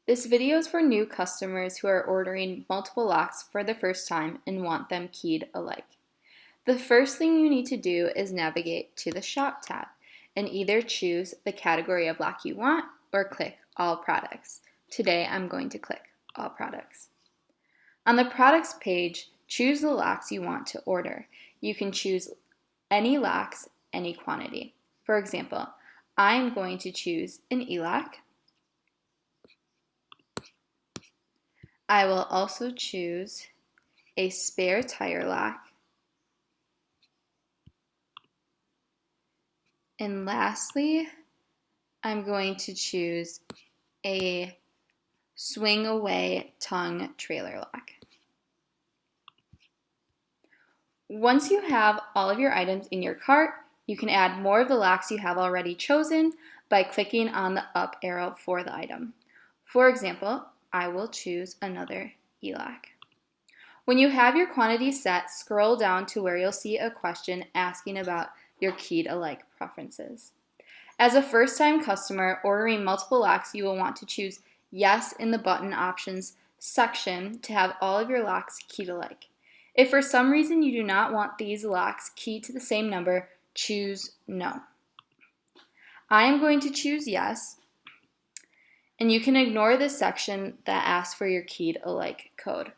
This video is for new customers who are ordering multiple locks for the first time and want them keyed alike. The first thing you need to do is navigate to the Shop tab and either choose the category of lock you want or click All Products. Today I'm going to click All Products. On the Products page, choose the locks you want to order. You can choose any locks, any quantity. For example, I'm going to choose an E-lock. I will also choose a spare tire lock. And lastly, I'm going to choose a swing away tongue trailer lock. Once you have all of your items in your cart, you can add more of the locks you have already chosen by clicking on the up arrow for the item. For example, I will choose another E-lock. When you have your quantity set, scroll down to where you'll see a question asking about your keyed alike preferences. As a first-time customer ordering multiple locks, you will want to choose Yes in the button options section to have all of your locks keyed alike. If for some reason you do not want these locks keyed to the same number, choose No. I am going to choose Yes, and you can ignore this section that asks for your keyed alike code.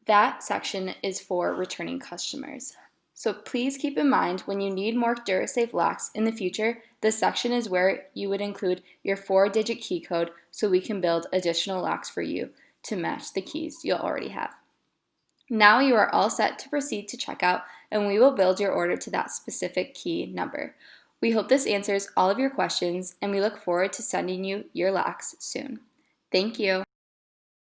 That section is for returning customers. So please keep in mind when you need more DuraSafe locks in the future, this section is where you would include your 4-digit key code so we can build additional locks for you to match the keys you'll already have. Now you are all set to proceed to checkout, and we will build your order to that specific key number. We hope this answers all of your questions, and we look forward to sending you your locks soon. Thank you.